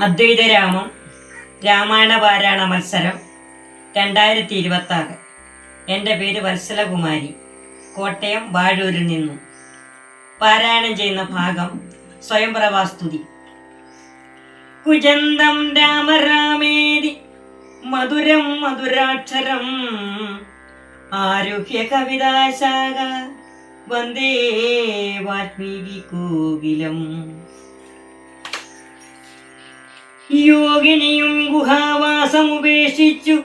അദ്വൈതരാമം രാമായണ പാരായണ മത്സരം 2026. എൻ്റെ പേര് വത്സലകുമാരി, കോട്ടയം വാഴൂരിൽ നിന്നും. പാരായണം ചെയ്യുന്ന ഭാഗം സ്വയംപ്രഭാസ്തുതി. കുജന്തം രാമരാമേതി മധുരം മധുരാക്ഷരം ആരുഹ്യ കവിതാശാഖ വന്ദേ വാൽമീകി കോകിലം. യോഗിനിയും ഗുഹാവാസമുപേക്ഷിച്ചു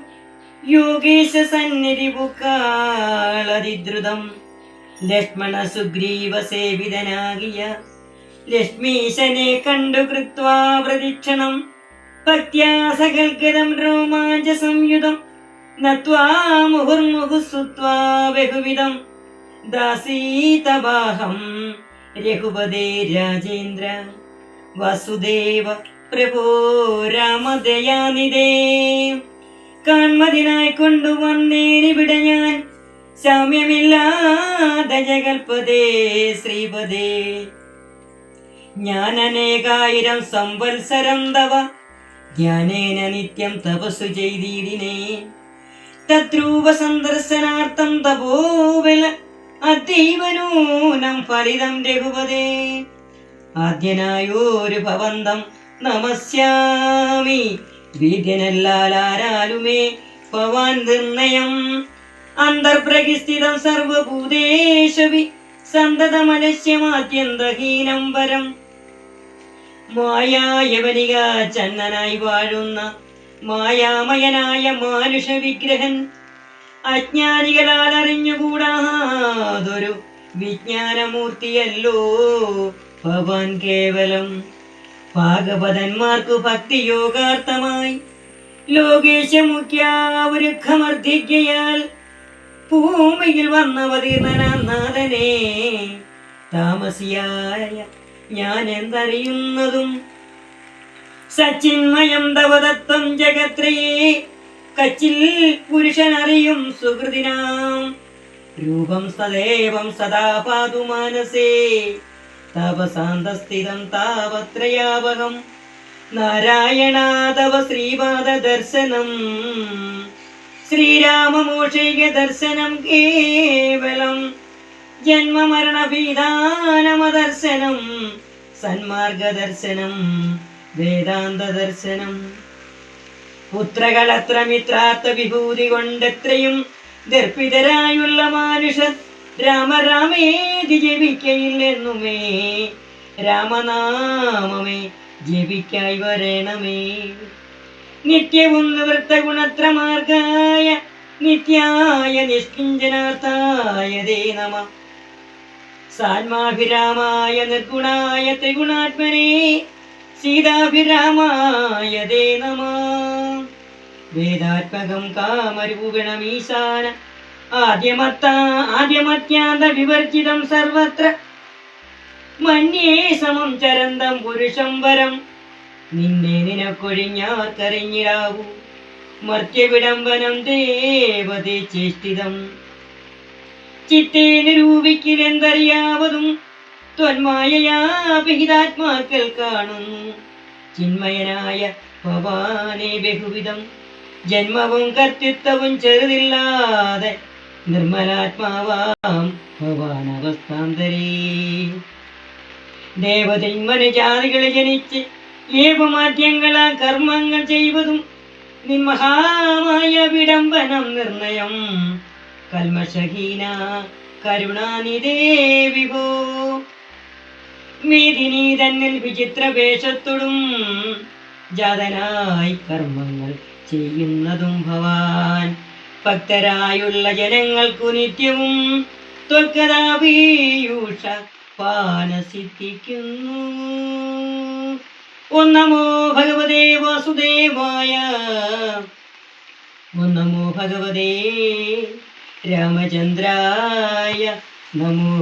യോഗേശ സന്നിധി പുക്കാളതിദ്രുതം ലക്ഷ്മണ സുഗ്രീവ സേവിതനാകിയ ലക്ഷ്മീശനെ കണ്ടു കൃത്വാ പ്രദക്ഷിണം ഭക്ത്യാ സകൽഗതം രോമാഞ്ച സംയുതം നത്വാ മുഹുർമുഹുസ്സുത്വാ ബഹുവിധം ദാസീതവാഹം രഘുപതേ രാജേന്ദ്ര വസുദേവ പ്രഭോ രാമദയാനിധേ. കാൺമതിനായി കൊണ്ടുവന്നേനിവിടെ ഞാൻ സാമ്യമില്ലാതെ ജഗൽപദേ ശ്രീപദേ. ഞാൻ അനേകായിരം സംവത്സരം തവ ജ്ഞാനേന നിത്യം തപസ്സു ചെയ്തിടിനേ. തദ്രൂപ സന്ദർശനാർത്ഥം തപോബല അതീവനൂനം ഫലിതം രഘുപദേ. ആദ്യനായോരു ഭവന്തം നമസ്യാമി വീര്യനല്ലാലാരാലുമേ ഭവാൻ നിർണയം അന്തർപ്രകിസ്ഥിതം സർവഭൂതേഷവി സന്തതമലസ്യമാത്യന്തഹീനം വരം. മായായവനിക ചന്നനായി വാഴുന്ന മായാമയനായ മാനുഷ വിഗ്രഹൻ അജ്ഞാനികളാൽ അറിഞ്ഞുകൂടാതൊരു വിജ്ഞാനമൂർത്തിയല്ലോ ഭവാൻ കേവലം. ഭാഗവതന്മാർക്കു ഭക്തിയോഗാർത്ഥമായി ലോകേശമുഖ്യാവൃഖമർദ്ദിക്കയാൽ ഭൂമിയിൽ വന്നവതീർണനാഥനെ താമസിയായ ഞാൻ എന്തറിയുന്നതും സച്ചിന്മയം തവതത്വം ജഗത്രയേ കച്ചിൽ പുരുഷനറിയും സുഹൃതിനാം രൂപം സദേവം സദാ പാതു മാനസേ തപസാന്തസ്ഥിതം താവത്രയാവഹം നാരായണാതവ ശ്രീപാദ ദർശനം ശ്രീരാമമോക്ഷൈക ദർശനം കേവലം ജന്മമരണഭീതാനമദർശനം സന്മാർഗദർശനം വേദാന്ത ദർശനം. പുത്രകളത്ര മിത്രാർത്ഥ വിഭൂതി കൊണ്ടെത്രയും ദർപ്പിതരായുള്ള മാനുഷർ രാമരാമേതി ജപിക്കയില്ലെന്നുമേ രാമനാമമേ ജപിക്കായി വരണമേ. നിത്യവും നിവൃത്ത ഗുണത്രമാർഗായ നിത്യായ നിഷ്കിഞ്ചനാർത്ഥായ തേ നമ. സാത്മാഭിരാമായ നിർഗുണായ ത്രിഗുണാത്മനേ സീതാഭിരാമായ തേ നമ. വേദാത്മകം കാമരൂപിണമീശാന ആദ്യമത്യാന്ത വിവർജിതം സർവത്ര മന്യേ സമം ചരന്തം പുരുഷം വരം. നിന്നെ നിനക്കൊഴിഞ്ഞാർക്കറിഞ്ഞിടാവൂ മർത്യവിടംബനം ദേവതേ ചേഷ്ടിതം. ചിത്തേ നിരൂപിക്കിലെന്തറിയാവതും ത്വന്മായയാ വിഹിതാത്മാക്കൾ കാണുന്നു. ചിന്മയനായ ഭവാനേ ബഹുവിധം ജന്മവും കർത്തൃത്വവും ചെറുതില്ലാതെ നിർമ്മലാത്മാവാം ഭവാൻ അവസ്ഥാന്തരേ. ദേവതന്മന ജാതികളെ ജനിച്ച് ഏവമാദ്യങ്ങളാ കർമ്മങ്ങൾ ചെയ്വതും നിന്മഹാമായ വിടംബനം നിർണയം കൽമഷഹീന കരുണാനിധേ വിഭോ. മേദിനി തന്നിൽ വിചിത്ര വേഷത്തോടും ജാതനായി കർമ്മങ്ങൾ ചെയ്യുന്നതും ഭവാൻ ഭക്തരായുള്ള ജനങ്ങൾക്കു നിത്യവും ത്വൽക്കഥാപീയൂഷ പാനസിദ്ധിക്കുന്നു. ഓം നമോ ഭഗവതേ വാസുദേവായ. ഓം നമോ ഭഗവതേ രാമചന്ദ്രായ. നമോ